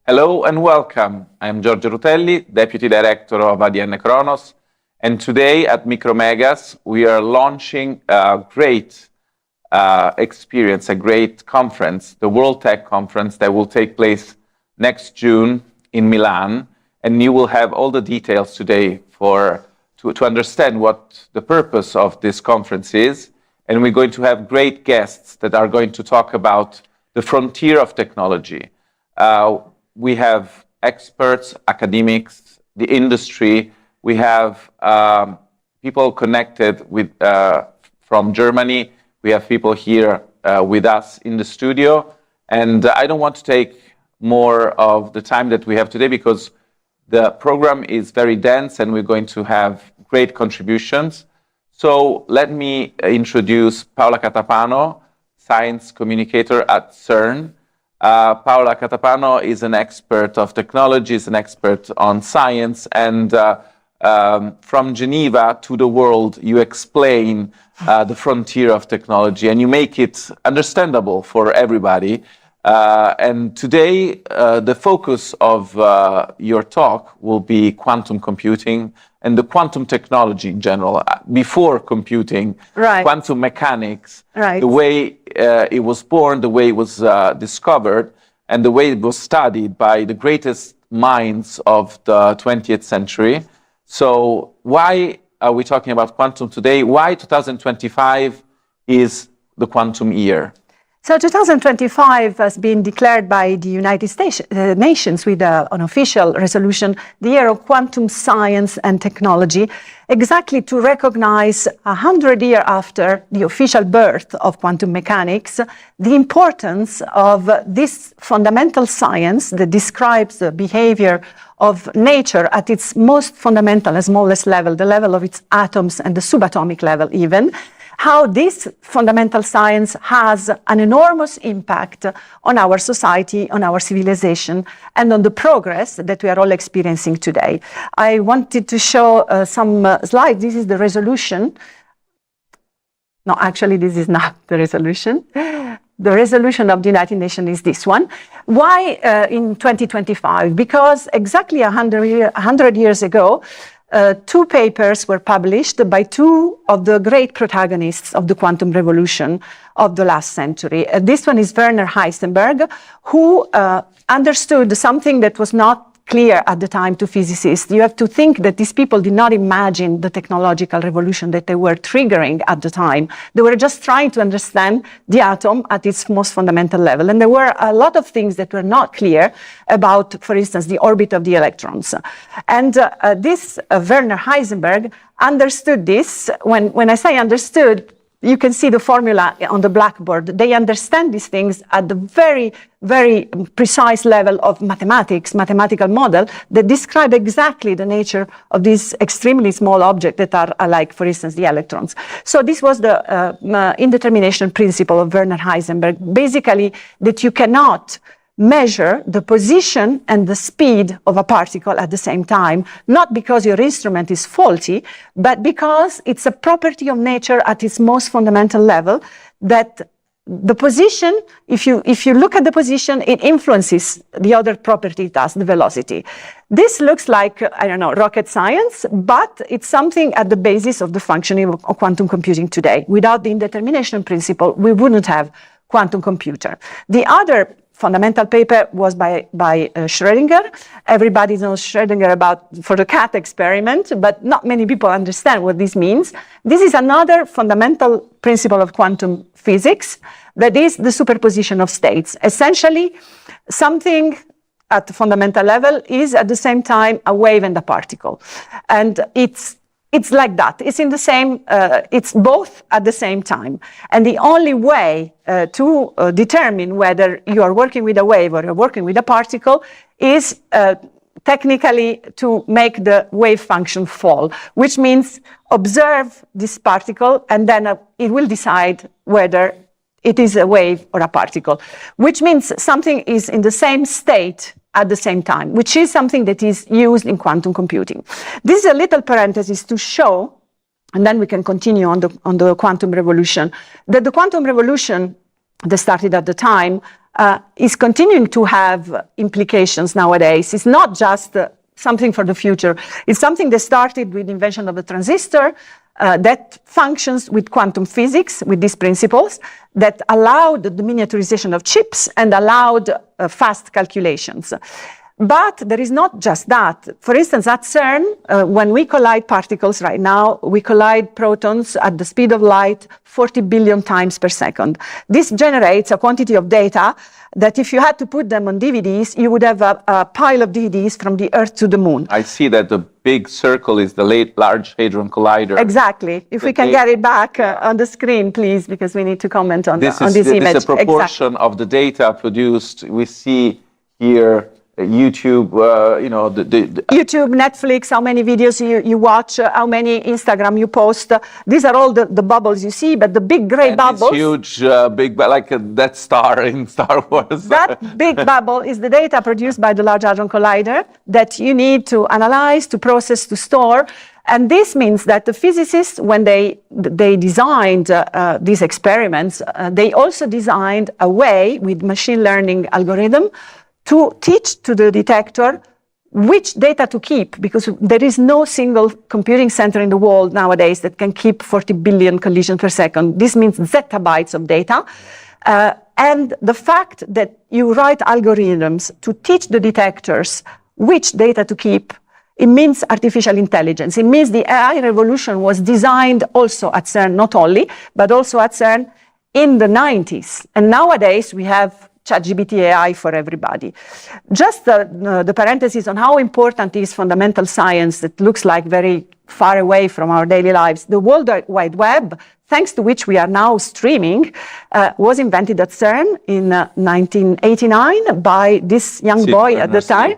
Hello and welcome. I'm Giorgio Rutelli, Deputy Director of Adnkronos, and today at Micromegas we are launching a great experience, a great conference, the World Tech Conference that will take place next June in Milan, and you will have all the details today to understand what the purpose of this conference is, and we're going to have great guests that are going to talk about the frontier of technology. We have experts, academics, the industry. We have people connected with from Germany. We have people here with us in the studio. And I don't want to take more of the time that we have today because the program is very dense and we're going to have great contributions. So let me introduce Paola Catapano, science communicator at CERN. Paola Catapano is an expert of technology, is an expert on science, and from Geneva to the world, you explain the frontier of technology and you make it understandable for everybody. And today, the focus of your talk will be quantum computing and the quantum technology in general, before computing, quantum mechanics, the way it was born, the way it was discovered, and the way it was studied by the greatest minds of the 20th century. So why are we talking about quantum today? Why 2025 is the quantum year? So 2025 has been declared by the United Nations with an official resolution, the year of quantum science and technology, exactly to recognize 100 years after the official birth of quantum mechanics, the importance of this fundamental science that describes the behavior of nature at its most fundamental and smallest level, the level of its atoms and the subatomic level even, how this fundamental science has an enormous impact on our society, on our civilization, and on the progress that we are all experiencing today. I wanted to show some slides. This is the resolution. No, actually, this is not the resolution. The resolution of the United Nations is this one. Why in 2025? Because exactly 100 years ago, two papers were published by two of the great protagonists of the quantum revolution of the last century. This one is Werner Heisenberg, who understood something that was not clear at the time to physicists. You have to think that these people did not imagine the technological revolution that they were triggering at the time. They were just trying to understand the atom at its most fundamental level. And there were a lot of things that were not clear about, for instance, the orbit of the electrons. And this Werner Heisenberg understood this. When I say understood, you can see the formula on the blackboard. They understand these things at the very, very precise level of mathematics, mathematical model that describe exactly the nature of these extremely small objects that are like, for instance, the electrons. So this was the indetermination principle of Werner Heisenberg, basically that you cannot measure the position and the speed of a particle at the same time, not because your instrument is faulty, but because it's a property of nature at its most fundamental level, that the position, if you look at the position, it influences the other property it has, the velocity. This looks like, I don't know, rocket science, but it's something at the basis of the functioning of quantum computing today. Without the indetermination principle, we wouldn't have quantum computer. The other fundamental paper was by Schrödinger. Everybody knows Schrödinger for the cat experiment, but not many people understand what this means. This is another fundamental principle of quantum physics, that is the superposition of states. Essentially, something at the fundamental level is at the same time a wave and a particle. And it's like that. It's in the same, it's both at the same time. And the only way to determine whether you are working with a wave or you're working with a particle is technically to make the wave function fall, which means observe this particle and then it will decide whether it is a wave or a particle, which means something is in the same state at the same time, which is something that is used in quantum computing. This is a little parenthesis to show, and then we can continue on the quantum revolution, that the quantum revolution that started at the time is continuing to have implications nowadays. It's not just something for the future. It's something that started with the invention of the transistor, that functions with quantum physics, with these principles, that allowed the miniaturization of chips and allowed fast calculations. But there is not just that. For instance, at CERN, when we collide particles right now, we collide protons at the speed of light 40 billion times per second. This generates a quantity of data that if you had to put them on DVDs, you would have a pile of DVDs from the Earth to the Moon. I see that the big circle is the Large Hadron Collider. Exactly. If we can get it back on the screen, please, because we need to comment on this image. This is a proportion of the data produced. We see here YouTube, YouTube, Netflix, how many videos you watch, how many Instagram you post. These are all the bubbles you see, but the big gray bubbles. Huge, big, like that star in Star Wars. That big bubble is the data produced by the Large Hadron Collider that you need to analyze, to process, to store. And this means that the physicists, when they designed these experiments, they also designed a way with machine learning algorithm to teach to the detector which data to keep, because there is no single computing center in the world nowadays that can keep 40 billion collisions per second. This means zettabytes of data. And the fact that you write algorithms to teach the detectors which data to keep, it means artificial intelligence. It means the AI revolution was designed also at CERN, not only, but also at CERN in the 90s. And nowadays we have ChatGPT AI for everybody. Just the parenthesis on how important is fundamental science that looks like very far away from our daily lives. The World Wide Web, thanks to which we are now streaming, was invented at CERN in 1989 by this young boy at the time,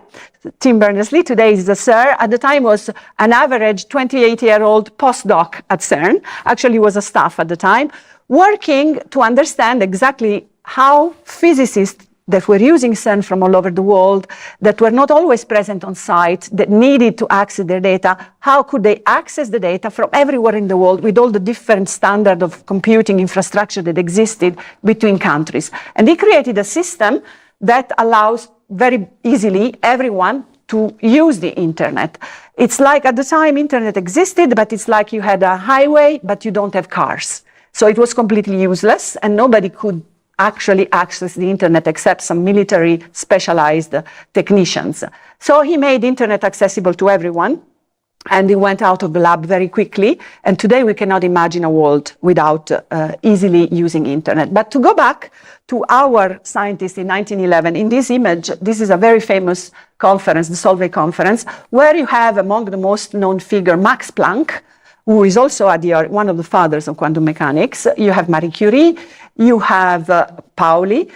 Tim Berners-Lee. Today is a sir. At the time was an average 28-year-old postdoc at CERN. Actually was a staff at the time, working to understand exactly how physicists that were using CERN from all over the world, that were not always present on site, that needed to access their data, how could they access the data from everywhere in the world with all the different standard of computing infrastructure that existed between countries. And he created a system that allows very easily everyone to use the internet. It's like at the time internet existed, but it's like you had a highway, but you don't have cars. So it was completely useless and nobody could actually access the internet except some military specialized technicians. So he made internet accessible to everyone and he went out of the lab very quickly. And today we cannot imagine a world without easily using internet. But to go back to our scientists in 1911, in this image, this is a very famous conference, the Solvay conference, where you have among the most known figure Max Planck, who is also one of the fathers of quantum mechanics. You have Marie Curie, you have Pauli,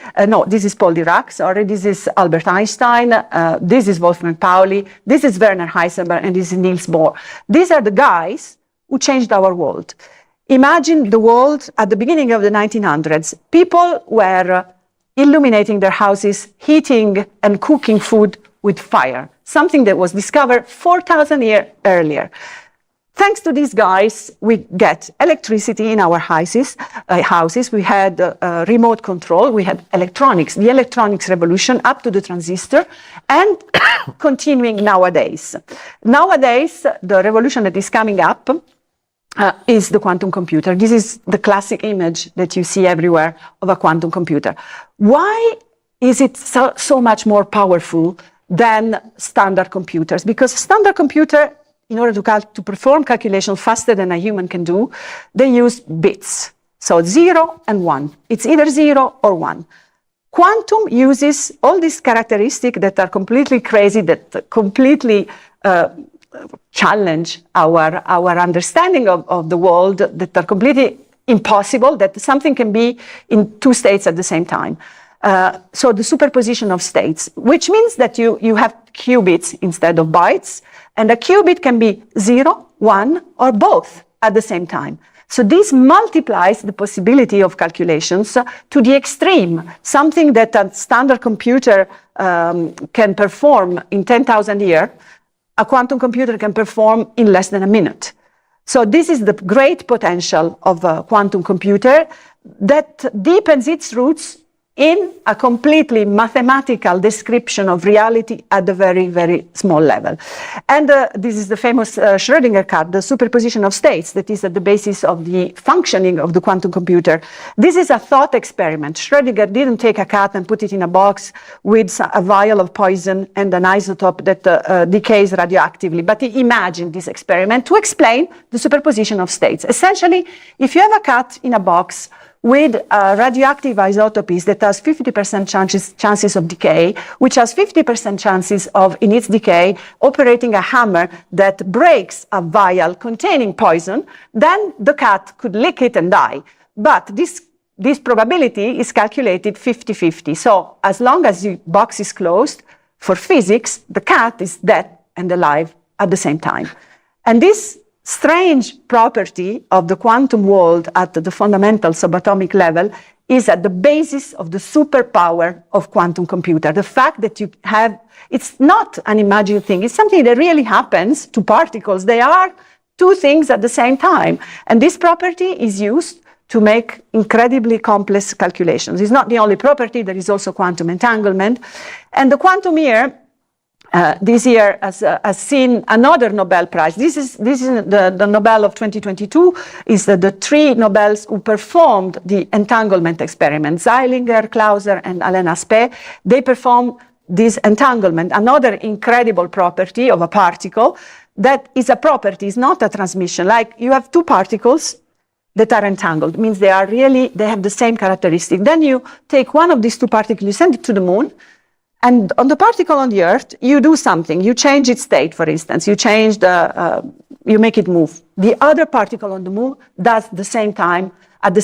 this is Paul Dirac, sorry, this is Albert Einstein, this is Wolfgang Pauli, this is Werner Heisenberg, and this is Niels Bohr. These are the guys who changed our world. Imagine the world at the beginning of the 1900s. People were illuminating their houses, heating and cooking food with fire, something that was discovered 4,000 years earlier. Thanks to these guys, we get electricity in our houses. We had remote control. We had electronics, the electronics revolution up to the transistor, and continuing nowadays. Nowadays, the revolution that is coming up is the quantum computer. This is the classic image that you see everywhere of a quantum computer. Why is it so much more powerful than standard computers? Because standard computer, in order to perform calculation faster than a human can do, they use bits. So 0 and 1. It's either 0 or 1. Quantum uses all these characteristics that are completely crazy, that completely challenge our understanding of the world, that are completely impossible, that something can be in two states at the same time. So the superposition of states, which means that you have qubits instead of bytes, and a qubit can be 0, 1, or both at the same time. So this multiplies the possibility of calculations to the extreme, something that a standard computer can perform in 10,000 years, a quantum computer can perform in less than a minute. So this is the great potential of a quantum computer that deepens its roots in a completely mathematical description of reality at a very, very small level. And this is the famous Schrödinger cat, the superposition of states that is at the basis of the functioning of the quantum computer. This is a thought experiment. Schrödinger didn't take a cat and put it in a box with a vial of poison and an isotope that decays radioactively, but he imagined this experiment to explain the superposition of states. Essentially, if you have a cat in a box with radioactive isotopes that has 50% chances of decay, which has 50% chances of, in its decay, operating a hammer that breaks a vial containing poison, then the cat could lick it and die. But this probability is calculated 50-50. So as long as the box is closed, for physics, the cat is dead and alive at the same time. And this strange property of the quantum world at the fundamental subatomic level is at the basis of the superpower of quantum computer. The fact that you have, it's not an imagined thing, it's something that really happens to particles. They are two things at the same time. And this property is used to make incredibly complex calculations. It's not the only property, there is also quantum entanglement. And the quantum year this year has seen another Nobel Prize. This is the Nobel of 2022, is the three Nobels who performed the entanglement experiment. Zeilinger, Clauser, and Alain Aspect. They performed this entanglement, another incredible property of a particle that is a property, is not a transmission. Like you have two particles that are entangled, it means they have the same characteristic. Then you take one of these two particles, you send it to the moon, and on the particle on the Earth, you do something. You change its state, for instance. You change you make it move. The other particle on the moon does at the same time, the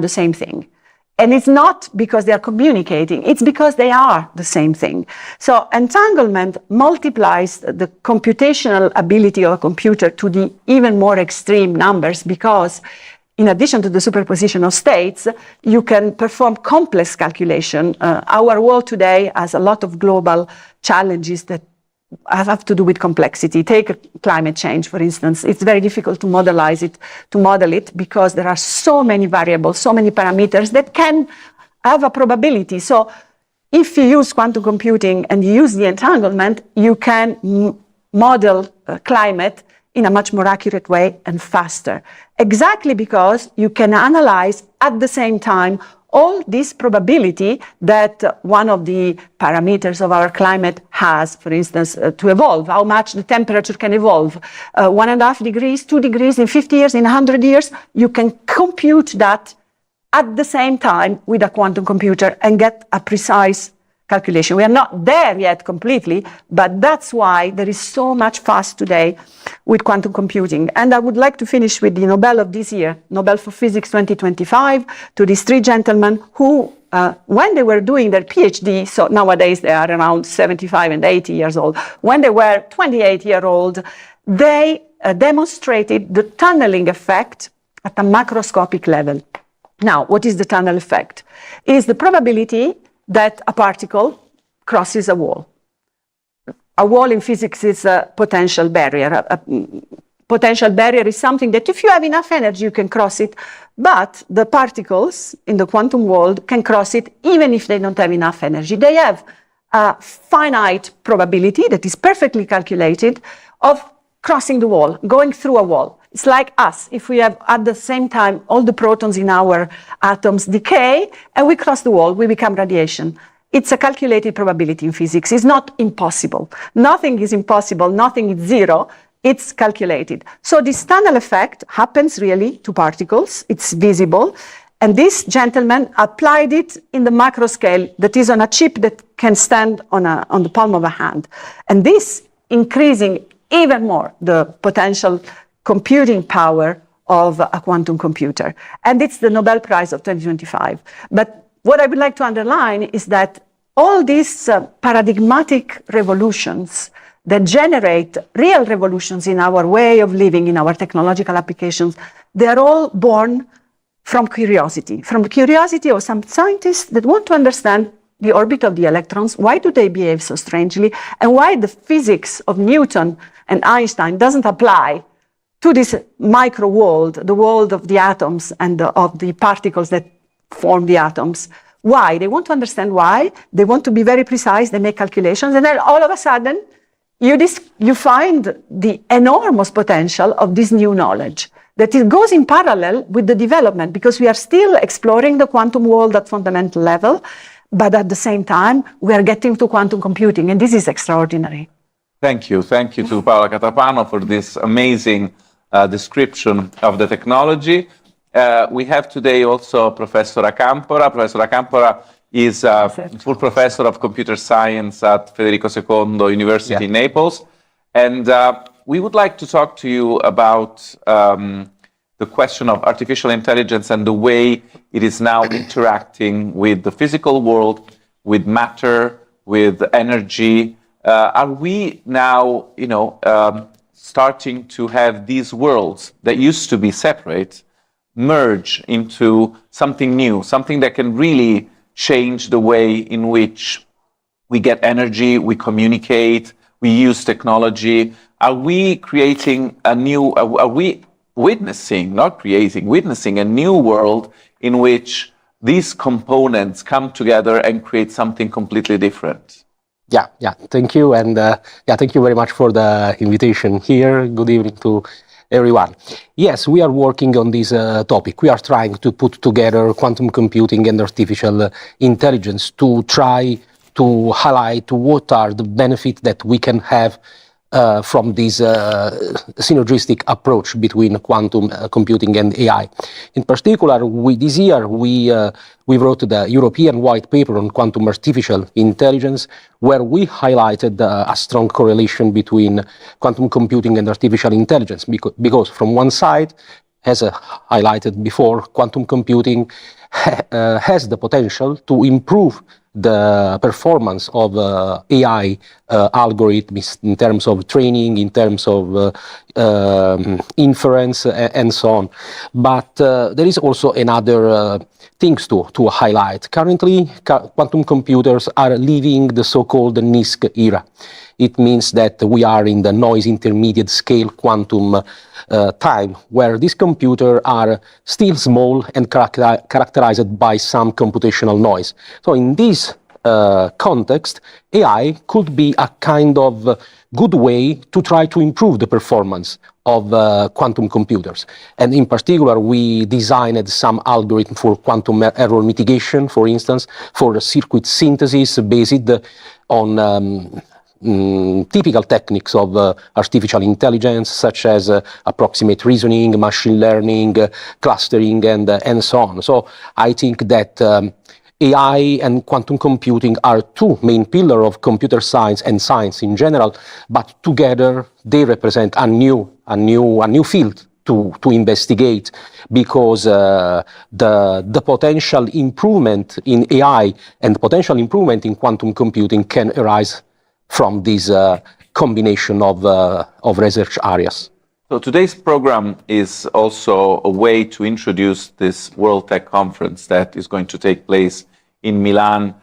same thing. And it's not because they are communicating, it's because they are the same thing. So entanglement multiplies the computational ability of a computer to the even more extreme numbers, because in addition to the superposition of states, you can perform complex calculation. Our world today has a lot of global challenges that have to do with complexity. Take climate change, for instance. It's very difficult to model it because there are so many variables, so many parameters that can have a probability. So if you use quantum computing and you use the entanglement, you can model climate in a much more accurate way and faster. Exactly because you can analyze at the same time all this probability that one of the parameters of our climate has, for instance, to evolve, how much the temperature can evolve. 1.5 degrees, 2 degrees in 50 years, in 100 years, you can compute that at the same time with a quantum computer and get a precise calculation. We are not there yet completely, but that's why there is so much fuss today with quantum computing. And I would like to finish with the Nobel of this year, Nobel for Physics 2025, to these three gentlemen who, when they were doing their PhD, so nowadays they are around 75 and 80 years old, when they were 28-year-old, they demonstrated the tunneling effect at a macroscopic level. Now, what is the tunnel effect? It is the probability that a particle crosses a wall. A wall in physics is a potential barrier. A potential barrier is something that if you have enough energy, you can cross it, but the particles in the quantum world can cross it even if they don't have enough energy. They have a finite probability that is perfectly calculated of crossing the wall, going through a wall. It's like us. If we have at the same time all the protons in our atoms decay and we cross the wall, we become radiation. It's a calculated probability in physics. It's not impossible. Nothing is impossible. Nothing is zero. It's calculated. So this tunnel effect happens really to particles. It's visible. And this gentleman applied it in the macro scale that is on a chip that can stand on the palm of a hand. And this increasing even more the potential computing power of a quantum computer. And it's the Nobel Prize of 2025. But what I would like to underline is that all these paradigmatic revolutions that generate real revolutions in our way of living, in our technological applications, they're all born from curiosity of some scientists that want to understand the orbit of the electrons, why do they behave so strangely, and why the physics of Newton and Einstein doesn't apply to this micro world, the world of the atoms and of the particles that form the atoms. Why? They want to understand why. They want to be very precise. They make calculations. And then all of a sudden, you find the enormous potential of this new knowledge, that it goes in parallel with the development, because we are still exploring the quantum world at fundamental level, but at the same time, we are getting to quantum computing, and this is extraordinary. Thank you. Thank you to Paola Catapano for this amazing description of the technology. We have today also Professor Acampora. Professor Acampora is a full professor of computer science at Federico II University in Naples. And we would like to talk to you about the question of artificial intelligence and the way it is now interacting with the physical world, with matter, with energy. Are we now, starting to have these worlds that used to be separate merge into something new, something that can really change the way in which we get energy, we communicate, we use technology? Are we creating are we witnessing, not creating, witnessing a new world in which these components come together and create something completely different? Yeah, thank you. And thank you very much for the invitation here. Good evening to everyone. Yes, we are working on this topic. We are trying to put together quantum computing and artificial intelligence to try to highlight what are the benefits that we can have from this synergistic approach between quantum computing and AI. In particular, this year we wrote the European white paper on quantum artificial intelligence, where we highlighted a strong correlation between quantum computing and artificial intelligence, because from one side, as highlighted before, quantum computing has the potential to improve the performance of AI algorithms in terms of training, in terms of inference, and so on. But there is also another things to highlight. Currently, quantum computers are leaving the so-called NISQ era. It means that we are in the noise intermediate scale quantum time, where these computers are still small and characterized by some computational noise. So in this context, AI could be a kind of good way to try to improve the performance of quantum computers. And in particular, we designed some algorithm for quantum error mitigation, for instance, for circuit synthesis based on typical techniques of artificial intelligence, such as approximate reasoning, machine learning, clustering, and so on. So I think that AI and quantum computing are two main pillars of computer science and science in general, but together they represent a new field to investigate, because the potential improvement in AI and potential improvement in quantum computing can arise from this combination of research areas. So today's program is also a way to introduce this World Tech Conference that is going to take place in Milan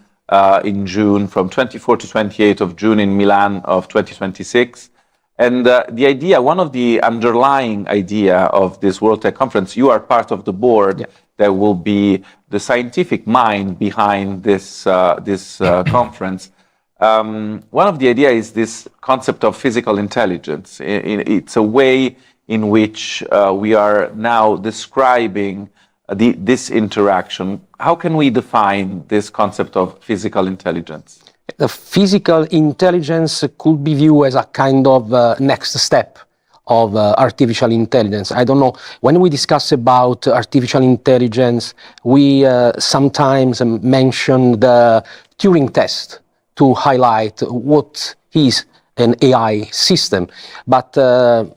in June, from 24 to 28 of June in Milan of 2026. And the idea, one of the underlying idea of this World Tech Conference, you are part of the board that will be the scientific mind behind this conference. One of the ideas is this concept of physical intelligence. It's a way in which we are now describing this interaction. How can we define this concept of physical intelligence? The physical intelligence could be viewed as a kind of next step of artificial intelligence. I don't know, when we discuss about artificial intelligence, we sometimes mention the Turing test to highlight what is an AI system. But the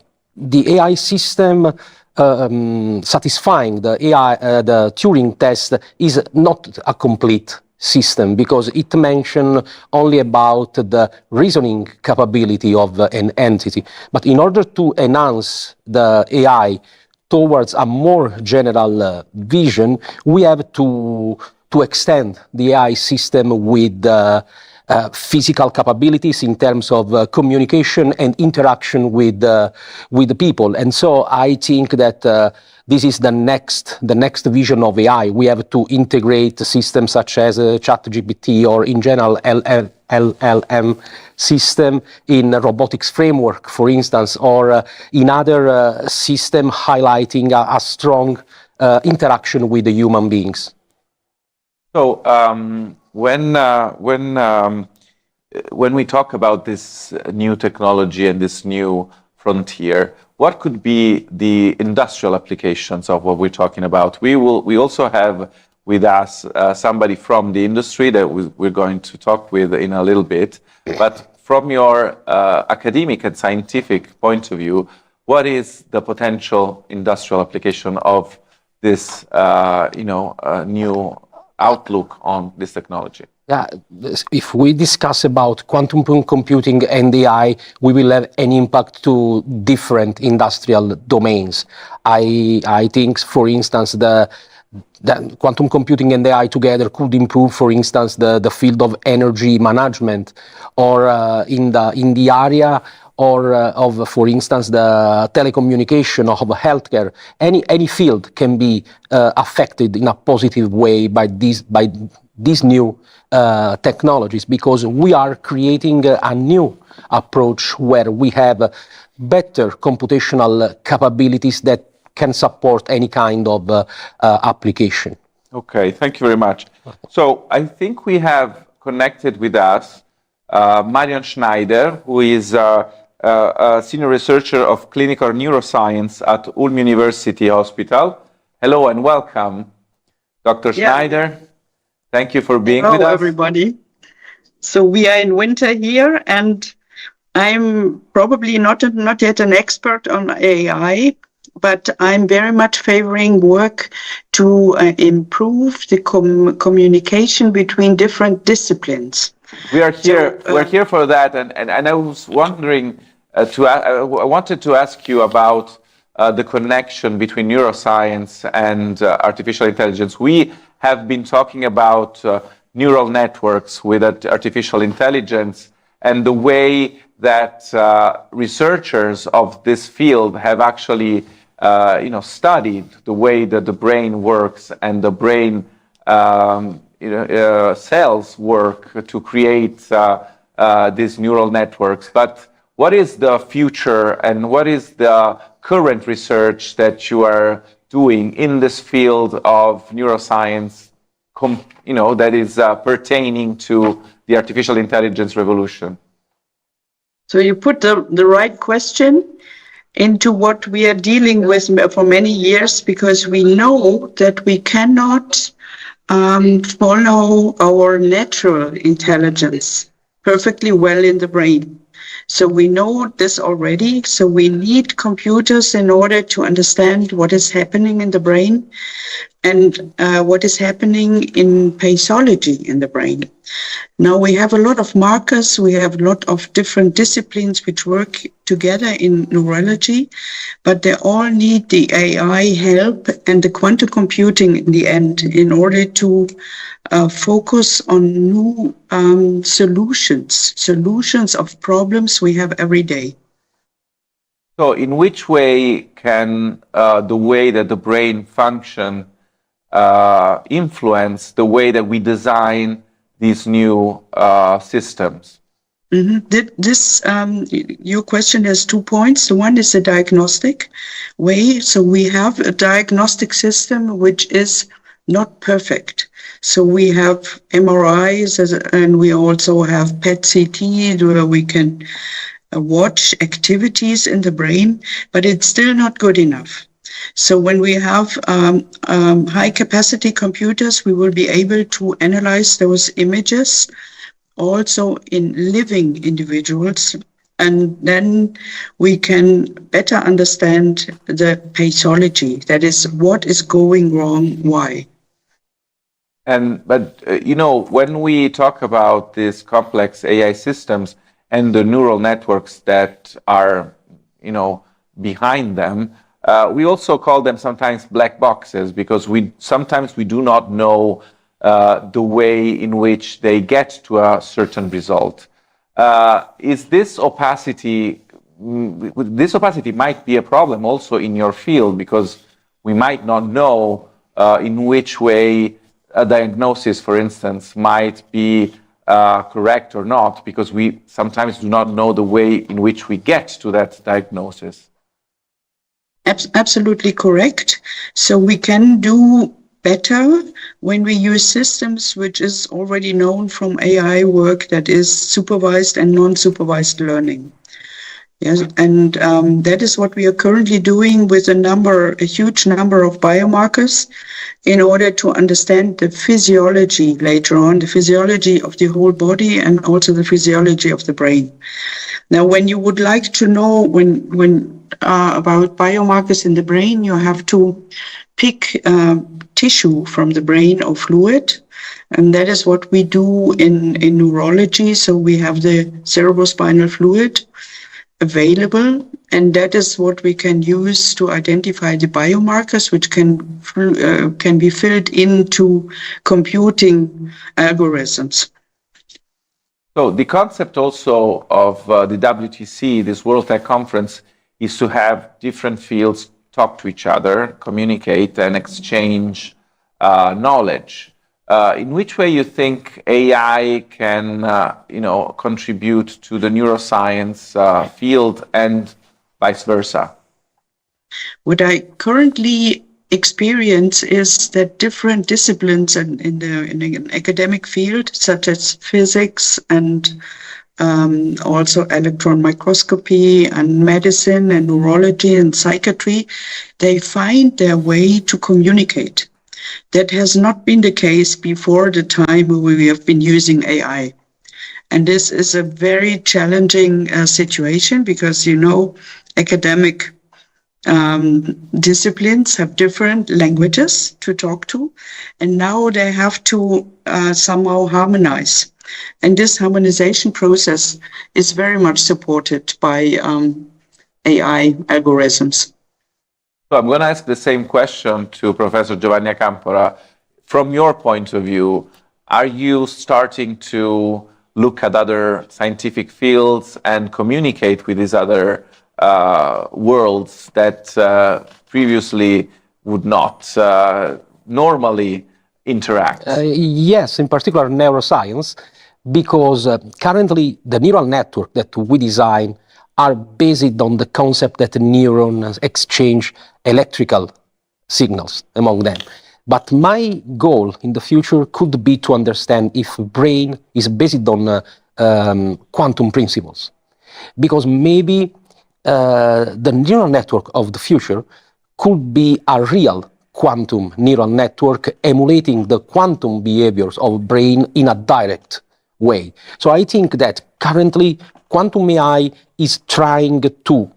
AI system satisfying the Turing test is not a complete system, because it mentions only about the reasoning capability of an entity. But in order to enhance the AI towards a more general vision, we have to extend the AI system with physical capabilities in terms of communication and interaction with the people. And so I think that this is the next vision of AI. We have to integrate systems such as ChatGPT or in general LLM system in a robotics framework, for instance, or in other system highlighting a strong interaction with the human beings. So when we talk about this new technology and this new frontier, what could be the industrial applications of what we're talking about? We also have with us somebody from the industry that we're going to talk with in a little bit. But from your academic and scientific point of view, what is the potential industrial application of this new outlook on this technology? Yeah, if we discuss about quantum computing and AI, we will have an impact to different industrial domains. I think, for instance, the quantum computing and AI together could improve, for instance, the field of energy management, or in the area or of, for instance, the telecommunication of healthcare. Any field can be affected in a positive way by these new technologies, because we are creating a new approach where we have better computational capabilities that can support any kind of application. Okay, thank you very much. So I think we have connected with us Marion Schneider, who is a senior researcher of clinical neuroscience at Ulm University Hospital. Hello and welcome, Dr. Schneider. Thank you for being with us. Hello, everybody. So we are in winter here, and I'm probably not yet an expert on AI, but I'm very much favoring work to improve the communication between different disciplines. We are here. We're here for that, and I was wondering I wanted to ask you about the connection between neuroscience and artificial intelligence. We have been talking about neural networks with artificial intelligence, and the way that researchers of this field have actually studied the way that the brain works and the brain cells work to create these neural networks. But what is the future and what is the current research that you are doing in this field of neuroscience, that is pertaining to the artificial intelligence revolution? So you put the right question into what we are dealing with for many years, because we know that we cannot follow our natural intelligence perfectly well in the brain. So we know this already. So we need computers in order to understand what is happening in the brain and what is happening in pathology in the brain. Now we have a lot of markers. We have a lot of different disciplines which work together in neurology, but they all need the AI help and the quantum computing in the end in order to focus on new solutions of problems we have every day. So in which way can the way that the brain function influence the way that we design these new systems? Mm-hmm. Your question has 2 points. The one is the diagnostic way. So we have a diagnostic system which is not perfect. So we have MRIs and we also have PET-CT where we can watch activities in the brain, but it's still not good enough. So when we have high capacity computers, we will be able to analyze those images also in living individuals, and then we can better understand the pathology, that is, what is going wrong, why. But when we talk about these complex AI systems and the neural networks that are, behind them, we also call them sometimes black boxes, because sometimes we do not know the way in which they get to a certain result. This opacity might be a problem also in your field, because we might not know in which way a diagnosis, for instance, might be correct or not, because we sometimes do not know the way in which we get to that diagnosis. Absolutely correct. So we can do better when we use systems which is already known from AI work, that is supervised and non-supervised learning. Yes, and that is what we are currently doing with a huge number of biomarkers in order to understand the physiology later on, the physiology of the whole body and also the physiology of the brain. Now, when you would like to know about biomarkers in the brain, you have to pick tissue from the brain or fluid. And that is what we do in neurology. So we have the cerebrospinal fluid available, and that is what we can use to identify the biomarkers, which can be filled into computing algorithms. So the concept also of the WTC, this World Tech Conference, is to have different fields talk to each other, communicate, and exchange knowledge. In which way you think AI can, contribute to the neuroscience field and vice versa? What I currently experience is that different disciplines in an academic field, such as physics and also electron microscopy and medicine and neurology and psychiatry, they find their way to communicate. That has not been the case before the time when we have been using AI. And this is a very challenging situation because, academic disciplines have different languages to talk to, and now they have to somehow harmonize. And this harmonization process is very much supported by AI algorithms. So I'm going to ask the same question to Professor Giovanni Acampora. From your point of view, are you starting to look at other scientific fields and communicate with these other worlds that previously would not normally interact? Yes, in particular neuroscience, because currently the neural network that we design are based on the concept that neurons exchange electrical signals among them. But my goal in the future could be to understand if brain is based on quantum principles. Because maybe the neural network of the future could be a real quantum neural network emulating the quantum behaviors of brain in a direct way. So I think that currently quantum AI is trying to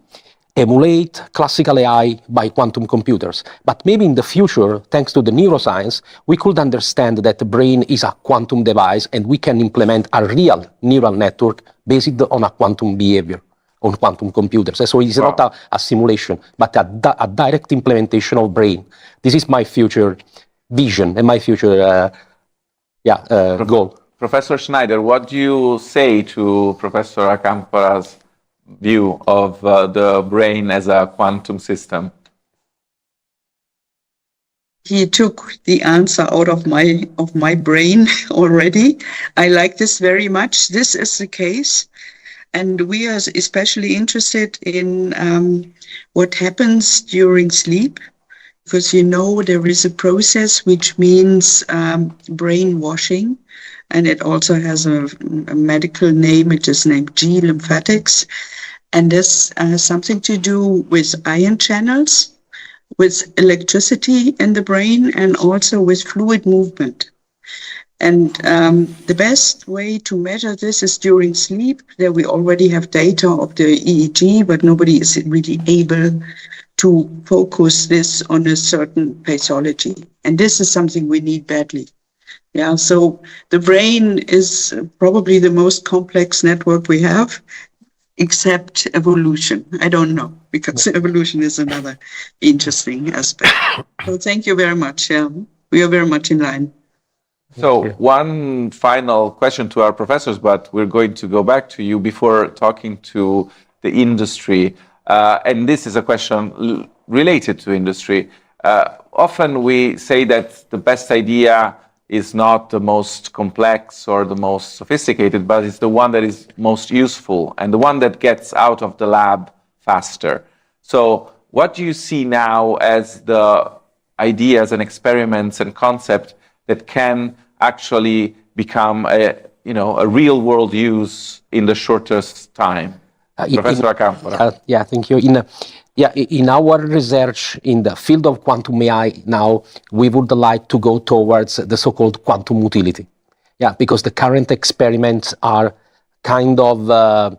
emulate classical AI by quantum computers. But maybe in the future, thanks to the neuroscience, we could understand that the brain is a quantum device and we can implement a real neural network based on a quantum behavior on quantum computers. So it's not a simulation, but a direct implementation of brain. This is my future vision and my future goal. Professor Schneider, what do you say to Professor Acampora's view of the brain as a quantum system? He took the answer out of my brain already. I like this very much. This is the case. And we are especially interested in what happens during sleep, because there is a process which means brainwashing. And it also has a medical name, it is named G lymphatics. And this has something to do with ion channels, with electricity in the brain, and also with fluid movement. And the best way to measure this is during sleep. There we already have data of the EEG, but nobody is really able to focus this on a certain pathology. And this is something we need badly. Yeah, so the brain is probably the most complex network we have, except evolution. I don't know, because evolution is another interesting aspect. So thank you very much. Yeah, we are very much in line. So one final question to our professors, but we're going to go back to you before talking to the industry. And this is a question related to industry. Often we say that the best idea is not the most complex or the most sophisticated, but it's the one that is most useful and the one that gets out of the lab faster. So what do you see now as the ideas and experiments and concepts that can actually become a real world use in the shortest time? Professor Acampora. Yeah, thank you. In our research in the field of quantum AI now, we would like to go towards the so-called quantum utility. Yeah, because the current experiments are kind of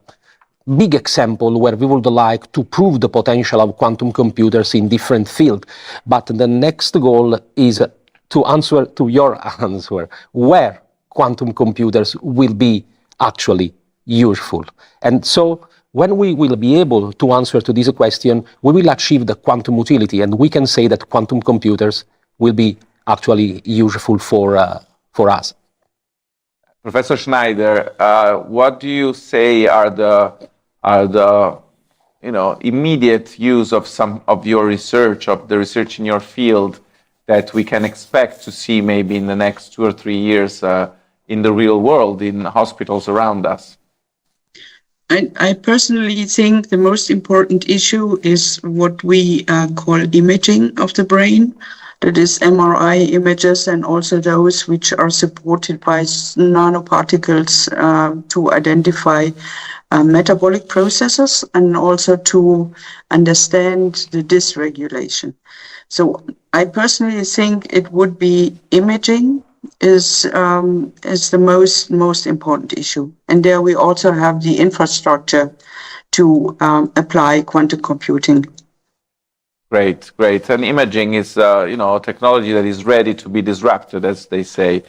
big example where we would like to prove the potential of quantum computers in different fields. But the next goal is to answer to your answer, where quantum computers will be actually useful. And so when we will be able to answer to this question, we will achieve the quantum utility, and we can say that quantum computers will be actually useful for us. Professor Schneider, what do you say are the immediate use of some of your research, of the research in your field, that we can expect to see maybe in the next 2 or 3 years in the real world, in hospitals around us? I personally think the most important issue is what we call imaging of the brain. That is MRI images and also those which are supported by nanoparticles to identify metabolic processes and also to understand the dysregulation. So I personally think it would be imaging is the most important issue. And there we also have the infrastructure to apply quantum computing. Great. And imaging is, a technology that is ready to be disrupted, as they say.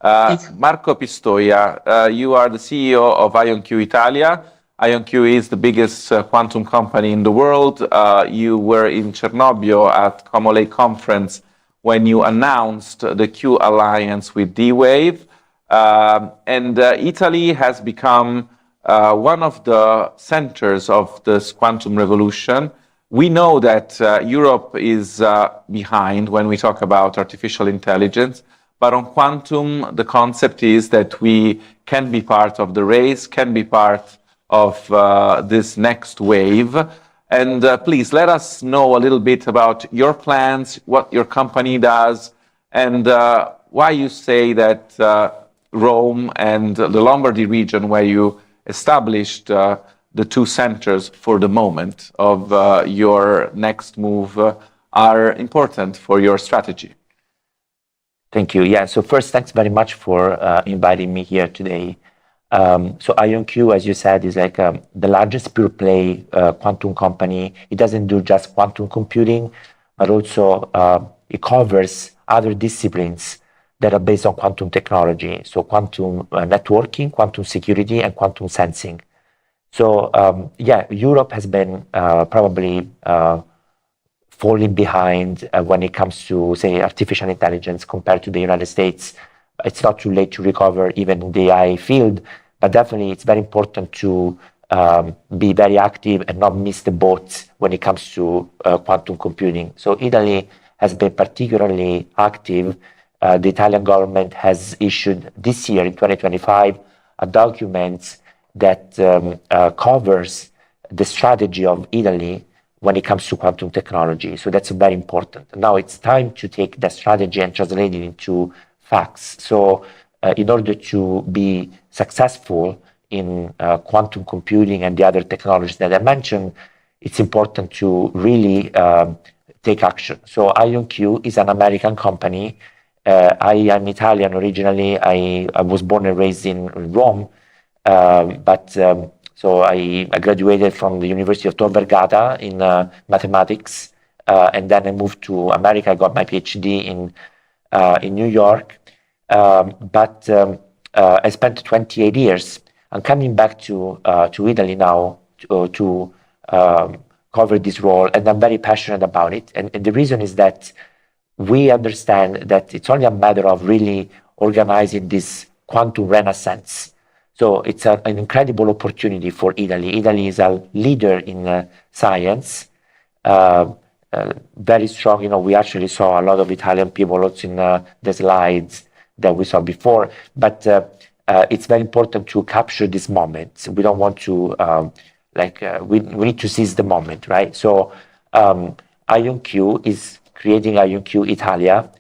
Marco Pistoia, you are the CEO of Ionq Italia. Ionq is the biggest quantum company in the world. You were in Chernobyl at Comolay conference when you announced the Q alliance with D-Wave. And Italy has become one of the centers of this quantum revolution. We know that Europe is behind when we talk about artificial intelligence, but on quantum, the concept is that we can be part of the race, can be part of this next wave. And please let us know a little bit about your plans, what your company does, and why you say that Rome and the Lombardy region, where you established the 2 centers for the moment of your next move, are important for your strategy. Thank you. Yeah, so first, thanks very much for inviting me here today. So Ionq, as you said, is like the largest pure play quantum company. It doesn't do just quantum computing, but also it covers other disciplines that are based on quantum technology. So quantum networking, quantum security, and quantum sensing. So Europe has been probably falling behind when it comes to, say, artificial intelligence compared to the United States. It's not too late to recover even in the AI field, but definitely it's very important to be very active and not miss the boat when it comes to quantum computing. So Italy has been particularly active. The Italian government has issued this year in 2025 a document that covers the strategy of Italy when it comes to quantum technology. So that's very important. Now it's time to take that strategy and translate it into facts. So in order to be successful in quantum computing and the other technologies that I mentioned, it's important to really take action. So Ionq is an American company. I am Italian originally. I was born and raised in Rome, so I graduated from the University of Tor Vergata in mathematics, and then I moved to America. I got my PhD in New York, I spent 28 years. I'm coming back to Italy now to cover this role, and I'm very passionate about it. And the reason is that we understand that it's only a matter of really organizing this quantum renaissance. So it's an incredible opportunity for Italy. Italy is a leader in science, very strong. You know, we actually saw a lot of Italian people also in the slides that we saw before, but it's very important to capture this moment. We don't want to, we need to seize the moment, right? So Ionq is creating Ionq Italia,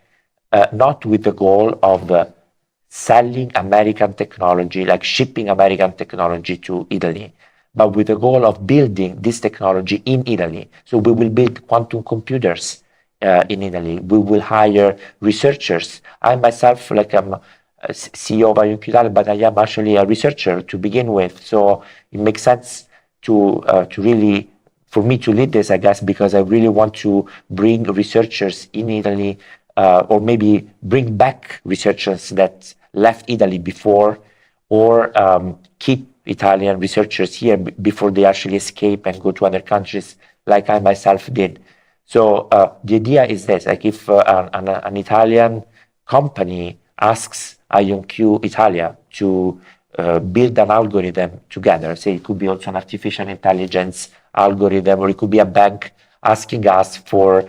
not with the goal of selling American technology, like shipping American technology to Italy, but with the goal of building this technology in Italy. So we will build quantum computers in Italy. We will hire researchers. I myself, like I'm CEO of Ionq Italia, but I am actually a researcher to begin with. So it makes sense to really, for me to lead this, I guess, because I really want to bring researchers in Italy, or maybe bring back researchers that left Italy before, or keep Italian researchers here before they actually escape and go to other countries, like I myself did. So the idea is this: like if an Italian company asks Ionq Italia to build an algorithm together, say it could be also an artificial intelligence algorithm, or it could be a bank asking us for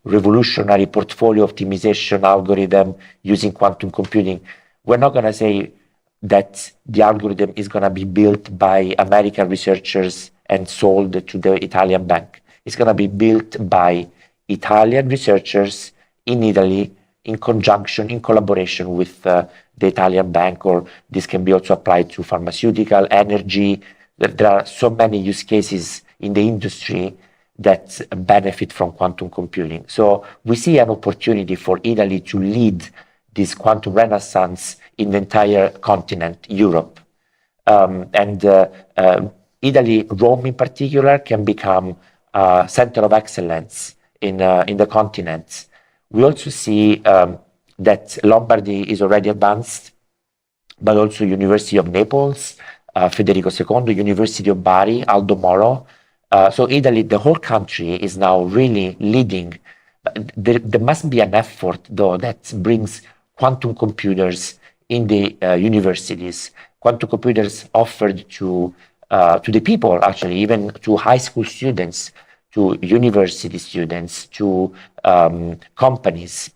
revolutionary portfolio optimization algorithm using quantum computing, we're not going to say that the algorithm is going to be built by American researchers and sold to the Italian bank. It's going to be built by Italian researchers in Italy in conjunction, in collaboration with the Italian bank, or this can be also applied to pharmaceutical, energy. There are so many use cases in the industry that benefit from quantum computing. So we see an opportunity for Italy to lead this quantum renaissance in the entire continent, Europe. Italy, Rome in particular, can become a center of excellence in the continent. We also see that Lombardy is already advanced, but also University of Naples, Federico II, University of Bari, Aldo Moro. So Italy, the whole country, is now really leading. There must be an effort, though, that brings quantum computers in the universities. Quantum computers offered to the people, actually, even to high school students, to university students, to companies,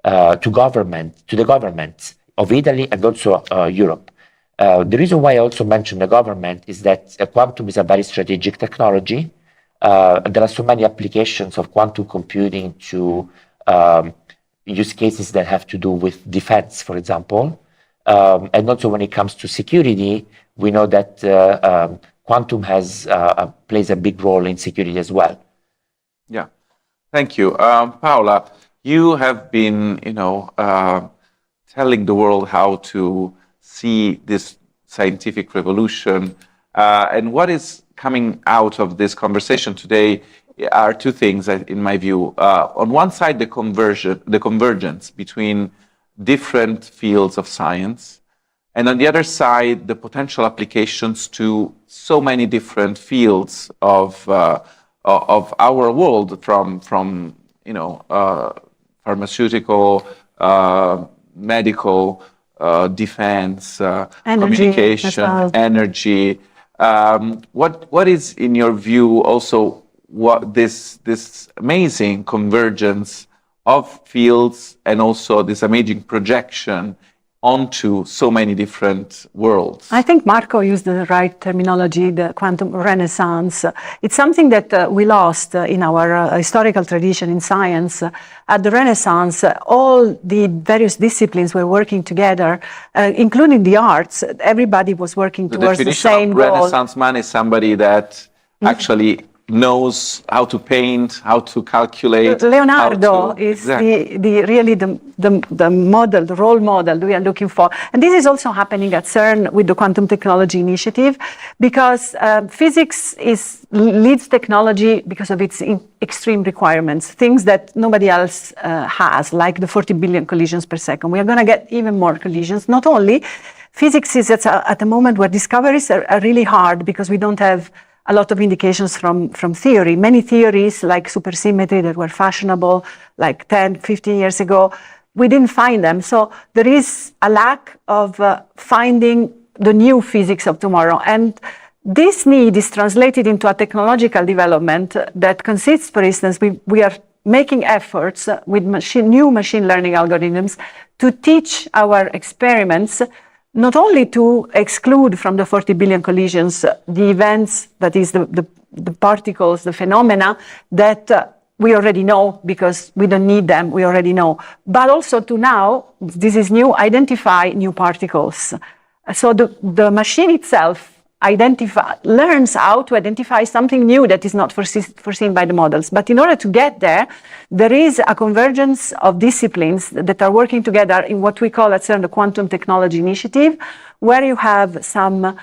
to the government of Italy and also Europe. The reason why I also mentioned the government is that quantum is a very strategic technology. There are so many applications of quantum computing to use cases that have to do with defense, for example. And also when it comes to security, we know that quantum plays a big role in security as well. Yeah, thank you. Paola, you have been, telling the world how to see this scientific revolution. And what is coming out of this conversation today are two things, in my view. On one side, the convergence between different fields of science, and on the other side, the potential applications to so many different fields of our world, from pharmaceutical, medical, defense, communication, energy. What is, in your view, also what this amazing convergence of fields and also this amazing projection onto so many different worlds? I think Marco used the right terminology, the quantum renaissance. It's something that we lost in our historical tradition in science. At the Renaissance, all the various disciplines were working together, including the arts. Everybody was working towards the same goal. Renaissance man is somebody that actually knows how to paint, how to calculate. Leonardo is really the model, the role model we are looking for. And this is also happening at CERN with the Quantum Technology Initiative, because physics leads technology because of its extreme requirements, things that nobody else has, like the 40 billion collisions per second. We are going to get even more collisions. Not only, physics is at a moment where discoveries are really hard because we don't have a lot of indications from theory. Many theories like supersymmetry that were fashionable like 10, 15 years ago, we didn't find them. So there is a lack of finding the new physics of tomorrow. And this need is translated into a technological development that consists, for instance, we are making efforts with new machine learning algorithms to teach our experiments not only to exclude from the 40 billion collisions the events, that is the particles, the phenomena that we already know because we don't need them, we already know, but also to now, this is new, identify new particles. So the machine itself learns how to identify something new that is not foreseen by the models. But in order to get there, there is a convergence of disciplines that are working together in what we call at CERN the Quantum Technology Initiative, where you have some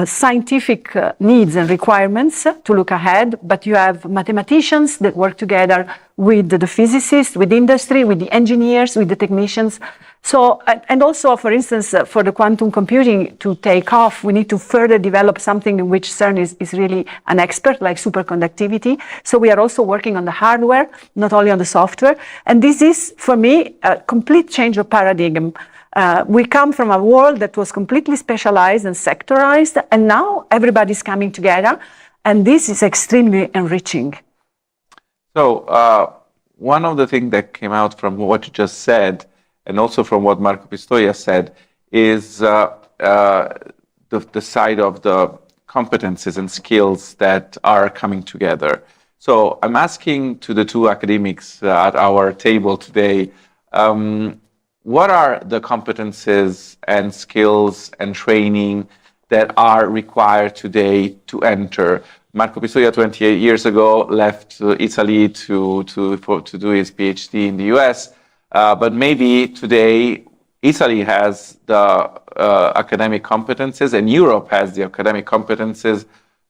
scientific needs and requirements to look ahead, but you have mathematicians that work together with the physicists, with industry, with the engineers, with the technicians. So, and also, for instance, for the quantum computing to take off, we need to further develop something in which CERN is really an expert, like superconductivity. So we are also working on the hardware, not only on the software. And this is, for me, a complete change of paradigm. We come from a world that was completely specialized and sectorized, and now everybody's coming together, and this is extremely enriching. So one of the things that came out from what you just said, and also from what Marco Pistoia said, is the side of the competences and skills that are coming together. So I'm asking to the two academics at our table today, what are the competences and skills and training that are required today to enter? Marco Pistoia, 28 years ago, left Italy to do his PhD in the US. But maybe today, Italy has the academic competences and Europe has the academic competences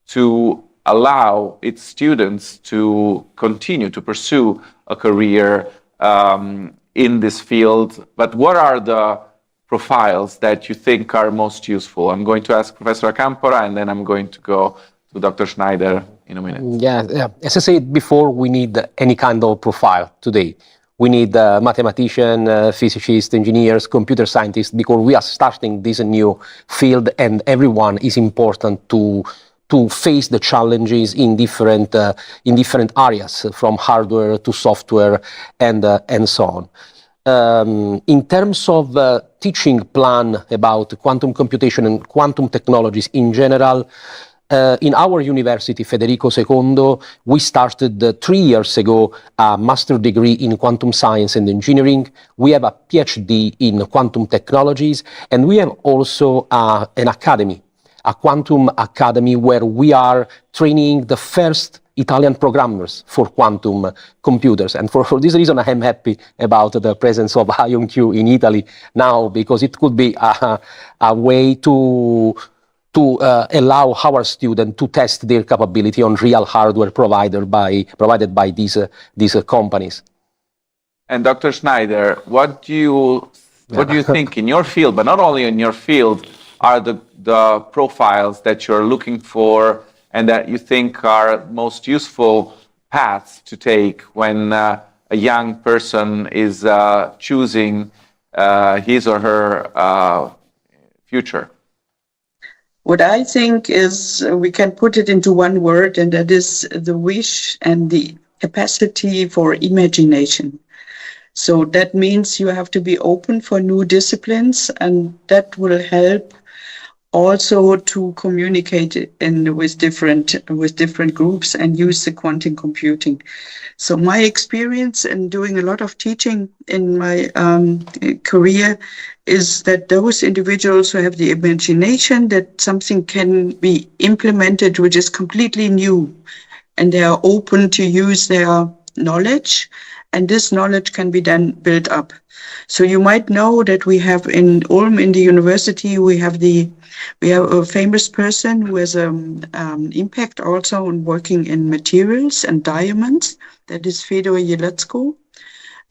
to allow its students to continue to pursue a career in this field. But what are the profiles that you think are most useful? I'm going to ask Professor Acampora, and then I'm going to go to Dr. Schneider in a minute. Yeah. As I said before, we need any kind of profile today. We need mathematicians, physicists, engineers, computer scientists, because we are starting this new field, and everyone is important to face the challenges in different areas, from hardware to software and so on. In terms of teaching plan about quantum computation and quantum technologies in general, in our University Federico II, we started 3 years ago a master degree in quantum science and engineering. We have a PhD in quantum technologies, and we have also an academy, a quantum academy, where we are training the first Italian programmers for quantum computers. And for this reason, I am happy about the presence of Ionq in Italy now, because it could be a way to allow our students to test their capability on real hardware provided by these companies. And Dr. Schneider, what do you think in your field, but not only in your field, are the profiles that you're looking for and that you think are most useful paths to take when a young person is choosing his or her future? What I think is we can put it into one word, and that is the wish and the capacity for imagination. So that means you have to be open for new disciplines, and that will help also to communicate with different groups and use the quantum computing. So my experience in doing a lot of teaching in my career is that those individuals who have the imagination that something can be implemented which is completely new, and they are open to use their knowledge, and this knowledge can be then built up. So you might know that we have in Ulm, in the university, we have a famous person who has impact also on working in materials and diamonds. That is Fedor Jelecko.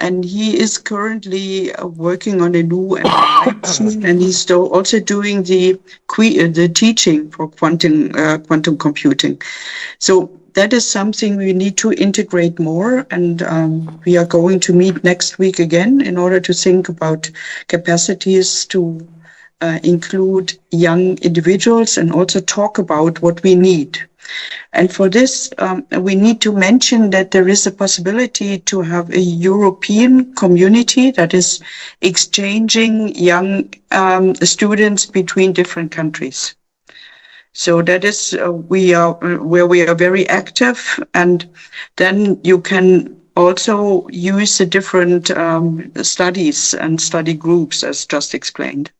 And he is currently working on a new machine, and he's also doing the teaching for quantum computing. So that is something we need to integrate more, and we are going to meet next week again in order to think about capacities to include young individuals and also talk about what we need. And for this, we need to mention that there is a possibility to have a European community that is exchanging young students between different countries. So that is where we are very active, and then you can also use the different studies and study groups as just explained.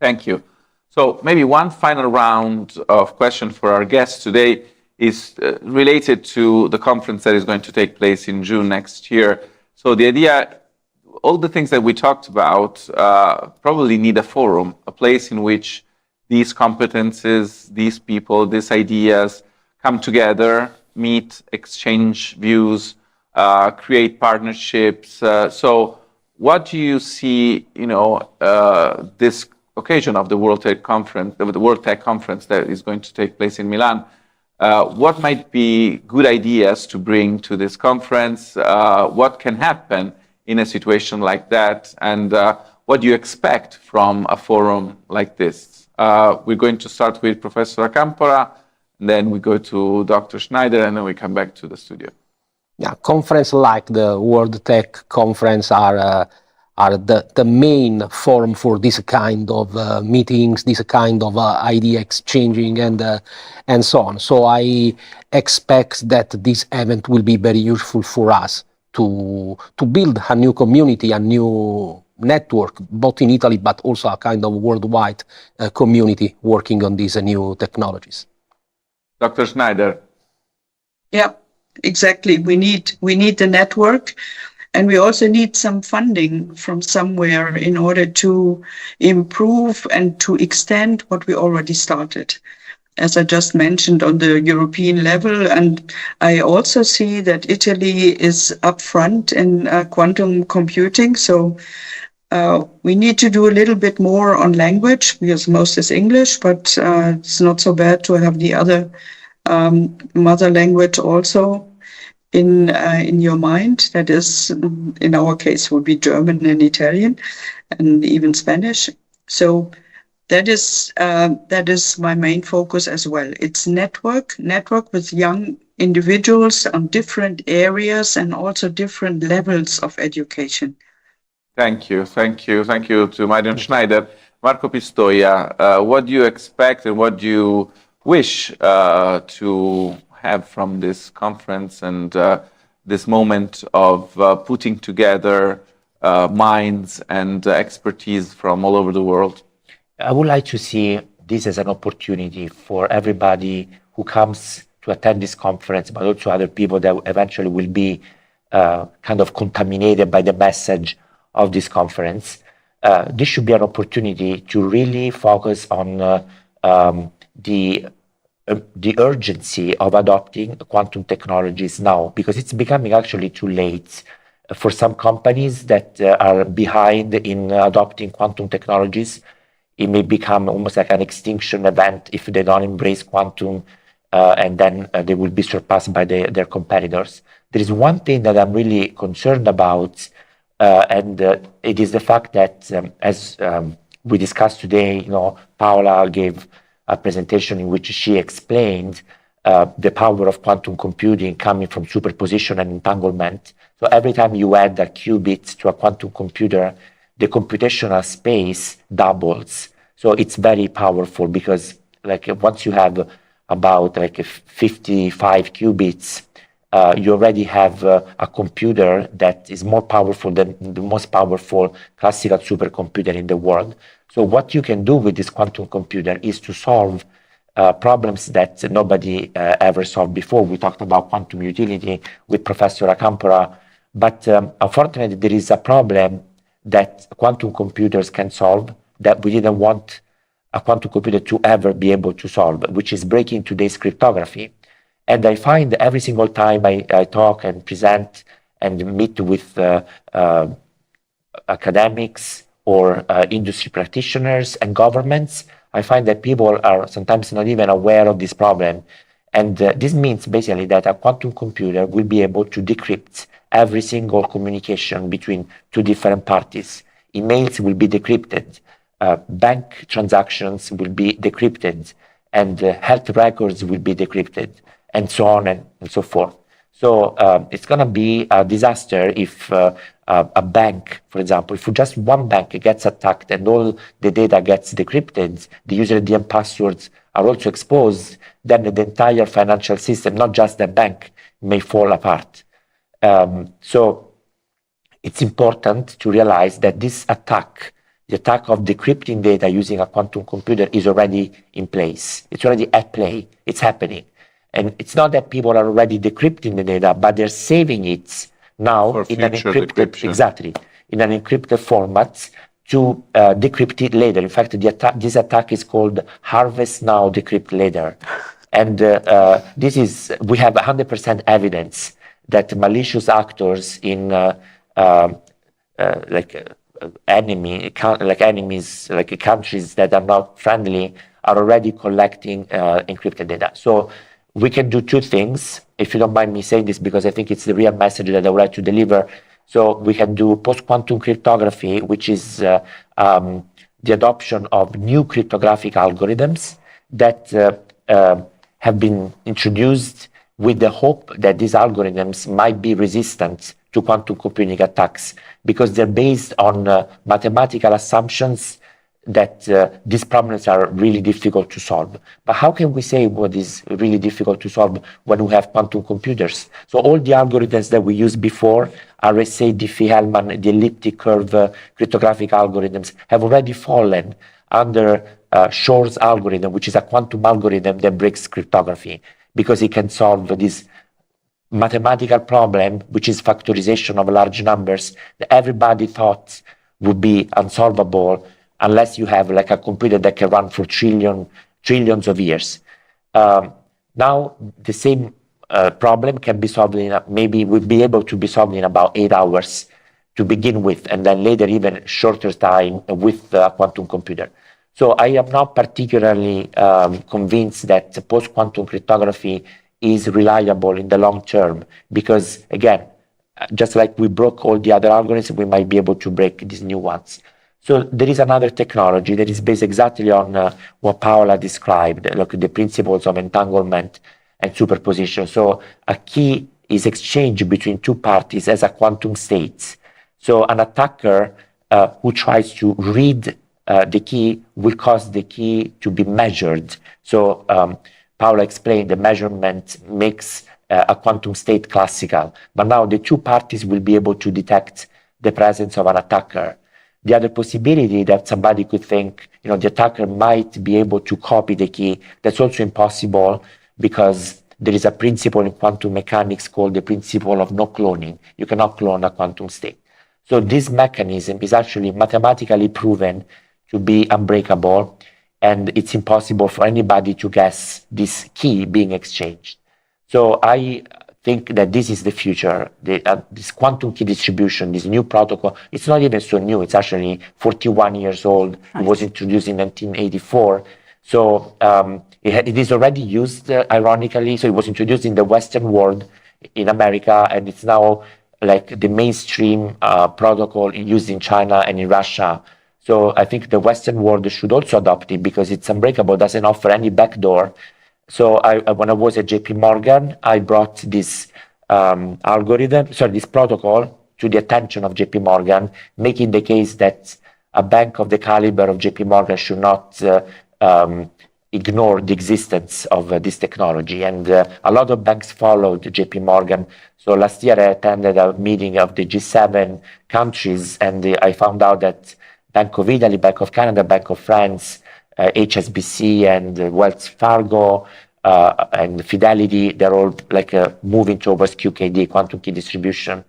Thank you. So maybe one final round of questions for our guests today is related to the conference that is going to take place in June next year. So the idea, all the things that we talked about probably need a forum, a place in which these competences, these people, these ideas come together, meet, exchange views, create partnerships. So what do you see, this occasion of the World Tech Conference, that is going to take place in Milan, what might be good ideas to bring to this conference? What can happen in a situation like that? And what do you expect from a forum like this? We're going to start with Professor Acampora, and then we go to Dr. Schneider, and then we come back to the studio. Yeah, conferences like the World Tech Conference are the main forum for this kind of meetings, this kind of idea exchanging and so on. So I expect that this event will be very useful for us to build a new community, a new network, both in Italy, but also a kind of worldwide community working on these new technologies. Dr. Schneider. Yeah, exactly. We need the network. And we also need some funding from somewhere in order to improve and to extend what we already started, as I just mentioned, on the European level. And I also see that Italy is up front in quantum computing. So we need to do a little bit more on language, because most is English, but it's not so bad to have the other mother language also in your mind. That is, in our case, would be German and Italian, and even Spanish. So that is my main focus as well. It's network with young individuals on different areas and also different levels of education. Thank you to Marion Schneider. Marco Pistoia, what do you expect and what do you wish to have from this conference and this moment of putting together minds and expertise from all over the world? I would like to see this as an opportunity for everybody who comes to attend this conference, but also other people that eventually will be kind of contaminated by the message of this conference. This should be an opportunity to really focus on the urgency of adopting quantum technologies now, because it's becoming actually too late for some companies that are behind in adopting quantum technologies. It may become almost like an extinction event if they don't embrace quantum, and then they will be surpassed by their competitors. There is one thing that I'm really concerned about, and it is the fact that, as we discussed today, Paola gave a presentation in which she explained the power of quantum computing coming from superposition and entanglement. So every time you add a qubit to a quantum computer, the computational space doubles. So it's very powerful, because once you have about 55 qubits, you already have a computer that is more powerful than the most powerful classical supercomputer in the world. So what you can do with this quantum computer is to solve problems that nobody ever solved before. We talked about quantum utility with Professor Acampora, but unfortunately there is a problem that quantum computers can solve that we didn't want a quantum computer to ever be able to solve, which is breaking today's cryptography. And I find every single time I talk and present and meet with academics or industry practitioners and governments, I find that people are sometimes not even aware of this problem. And this means basically that a quantum computer will be able to decrypt every single communication between two different parties. Emails will be decrypted, bank transactions will be decrypted, and health records will be decrypted, and so on and so forth. So it's going to be a disaster if a bank, for example, if just one bank gets attacked and all the data gets decrypted, the user ID and passwords are also exposed, then the entire financial system, not just the bank, may fall apart. So it's important to realize that this attack, the attack of decrypting data using a quantum computer, is already in place. It's already at play. It's happening. And it's not that people are already decrypting the data, but they're saving it now in an encrypted, exactly, in an encrypted format to decrypt it later. In fact, this attack is called harvest now, decrypt later. And we have 100% evidence that malicious actors in enemies, like countries that are not friendly, are already collecting encrypted data. So we can do two things, if you don't mind me saying this, because I think it's the real message that I would like to deliver. So we can do post-quantum cryptography, which is the adoption of new cryptographic algorithms that have been introduced with the hope that these algorithms might be resistant to quantum computing attacks, because they're based on mathematical assumptions that these problems are really difficult to solve. But how can we say what is really difficult to solve when we have quantum computers? So all the algorithms that we used before, RSA, Diffie-Hellman, the elliptic curve cryptographic algorithms, have already fallen under Shor's algorithm, which is a quantum algorithm that breaks cryptography, because it can solve this mathematical problem, which is factorization of large numbers, that everybody thought would be unsolvable unless you have like a computer that can run for trillions of years. Now the same problem can be solved maybe will be able to be solved in about 8 hours to begin with, and then later even shorter time with a quantum computer. So I am not particularly convinced that post-quantum cryptography is reliable in the long term, because again, just like we broke all the other algorithms, we might be able to break these new ones. So there is another technology that is based exactly on what Paola described, like the principles of entanglement and superposition. So a key is exchanged between two parties as a quantum state. So an attacker who tries to read the key will cause the key to be measured. So Paola explained the measurement makes a quantum state classical. But now the two parties will be able to detect the presence of an attacker. The other possibility that somebody could think, the attacker might be able to copy the key, that's also impossible, because there is a principle in quantum mechanics called the principle of no cloning. You cannot clone a quantum state. So this mechanism is actually mathematically proven to be unbreakable, and it's impossible for anybody to guess this key being exchanged. So I think that this is the future. This quantum key distribution, this new protocol, it's not even so new. It's actually 41 years old. It was introduced in 1984. So it is already used, ironically. So it was introduced in the Western world, in America, and it's now like the mainstream protocol used in China and in Russia. So I think the Western world should also adopt it, because it's unbreakable, doesn't offer any backdoor. So when I was at JP Morgan, I brought this this protocol to the attention of JP Morgan, making the case that a bank of the caliber of JP Morgan should not ignore the existence of this technology. And a lot of banks followed JP Morgan. So last year I attended a meeting of the G7 countries, and I found out that Bank of Italy, Bank of Canada, Bank of France, HSBC and Wells Fargo and Fidelity, they're all like moving towards QKD, quantum key distribution.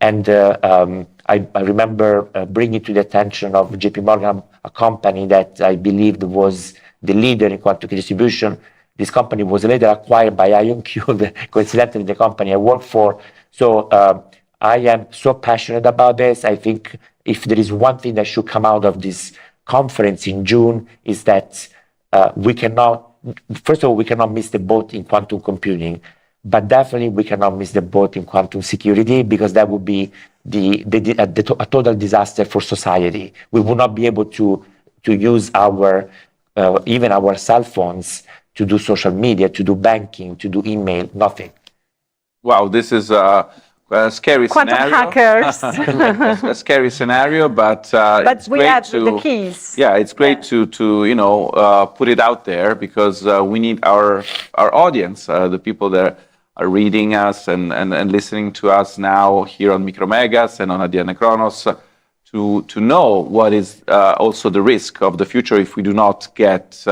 And I remember bringing to the attention of JP Morgan a company that I believed was the leader in quantum key distribution. This company was later acquired by Ionq, coincidentally the company I work for. So I am so passionate about this. I think if there is one thing that should come out of this conference in June, is that we cannot first of all, we cannot miss the boat in quantum computing, but definitely we cannot miss the boat in quantum security, because that would be a total disaster for society. We would not be able to use even our cell phones to do social media, to do banking, to do email, nothing. Wow, this is a scary Quantum scenario. hackers. A scary scenario, but it's we great have to, the keys. Yeah, it's great to put it out there, because we need our audience, the people that are reading us and listening to us now here on Micromegas and on Adnkronos, to know what is also the risk of the future if we do not get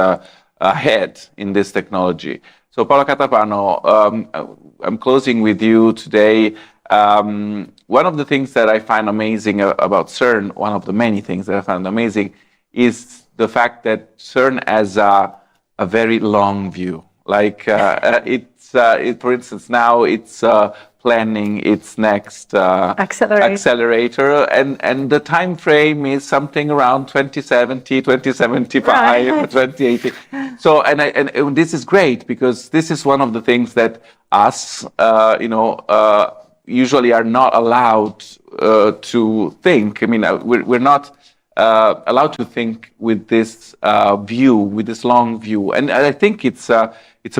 ahead in this technology. So Paola Catapano, I'm closing with you today. One of the things that I find amazing about CERN, one of the many things that I find amazing, is the fact that CERN has a very long view. Like for instance, now it's planning its next accelerator, and the time frame is something around 2070, 2075, right. 2080. So, and this is great, because this is one of the things that us, usually are not allowed to think. I mean, we're not allowed to think with this view, with this long view, and I think it's a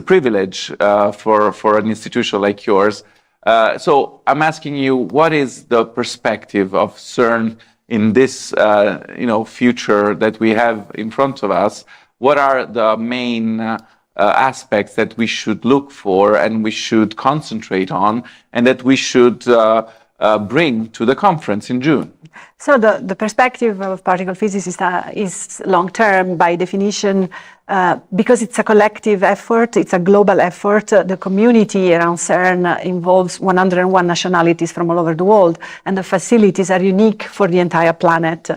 privilege for an institution like yours. So I'm asking you, what is the perspective of CERN in this future that we have in front of us? What are the main aspects that we should look for and we should concentrate on, and that we should bring to the conference in June? So the perspective of particle physics is long-term by definition, because it's a collective effort, it's a global effort. The community around CERN involves 101 nationalities from all over the world, and the facilities are unique for the entire planet.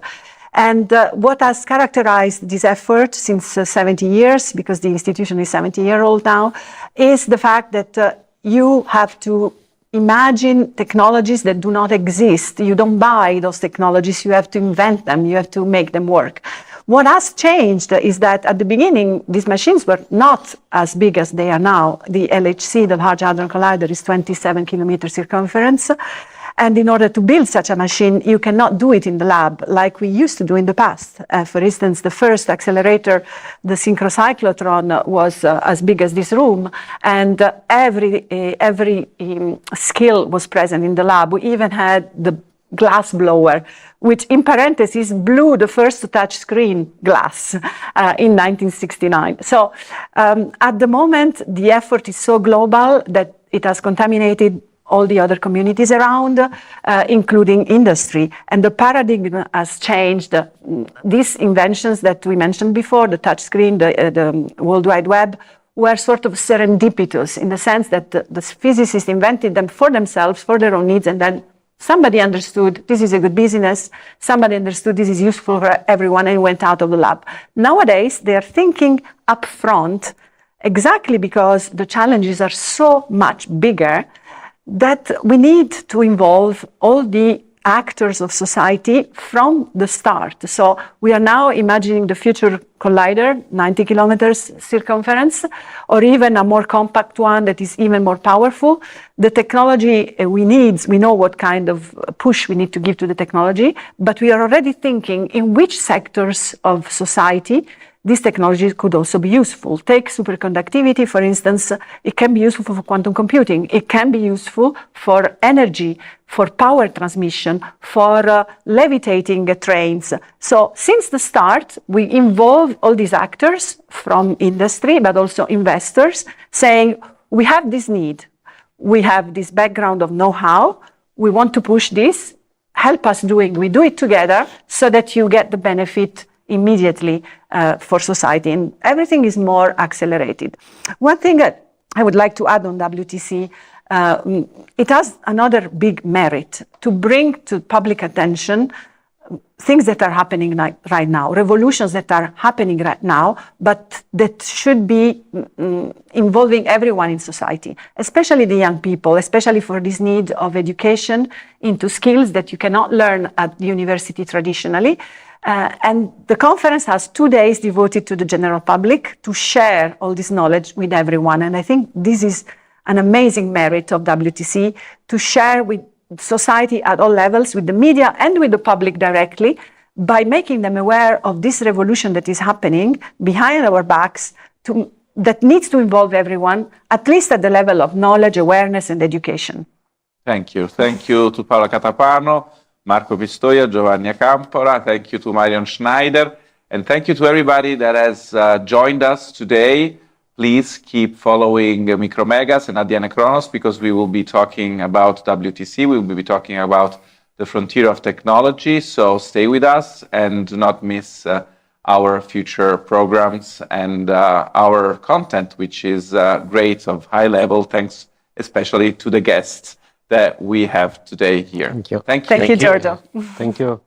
And what has characterized this effort since 70 years, because the institution is 70-year-old now, is the fact that you have to imagine technologies that do not exist. You don't buy those technologies, you have to invent them, you have to make them work. What has changed is that at the beginning, these machines were not as big as they are now. The LHC, the Large Hadron Collider, is 27 kilometer circumference. And in order to build such a machine, you cannot do it in the lab like we used to do in the past. For instance, the first accelerator, the synchrocyclotron, was as big as this room, and every skill was present in the lab. We even had the glass blower, which in parentheses blew the first touch screen glass in 1969. So at the moment, the effort is so global that it has contaminated all the other communities around, including industry. And the paradigm has changed. These inventions that we mentioned before, the touchscreen, the World Wide Web, were sort of serendipitous in the sense that the physicists invented them for themselves, for their own needs, and then somebody understood this is a good business, somebody understood this is useful for everyone, and went out of the lab. Nowadays, they are thinking up front, exactly because the challenges are so much bigger, that we need to involve all the actors of society from the start. So we are now imagining the future collider, 90 kilometers circumference, or even a more compact one that is even more powerful. The technology we need, we know what kind of push we need to give to the technology, but we are already thinking in which sectors of society this technology could also be useful. Take superconductivity, for instance. It can be useful for quantum computing. It can be useful for energy, for power transmission, for levitating trains. So since the start, we involve all these actors from industry, but also investors, saying, we have this need. We have this background of know-how. We want to push this. Help us doing. We do it together so that you get the benefit immediately for society, and everything is more accelerated. One thing that I would like to add on WTC, it has another big merit to bring to public attention things that are happening right now, revolutions that are happening right now, but that should be involving everyone in society, especially the young people, especially for this need of education into skills that you cannot learn at the university traditionally. And the conference has 2 days devoted to the general public to share all this knowledge with everyone. And I think this is an amazing merit of WTC, to share with society at all levels, with the media and with the public directly, by making them aware of this revolution that is happening behind our backs, that needs to involve everyone, at least at the level of knowledge, awareness, and education. Thank you. Thank you to Paola Catapano, Marco Pistoia, Giovanni Acampora. Thank you to Marion Schneider. And thank you to everybody that has joined us today. Please keep following Micromegas and Adnkronos, because we will be talking about WTC. We will be talking about the frontier of technology. So stay with us and do not miss our future programs and our content, which is great, of high level, thanks especially to the guests that we have today here. Thank you. Thank you. Thank you, Giorgio. Thank you.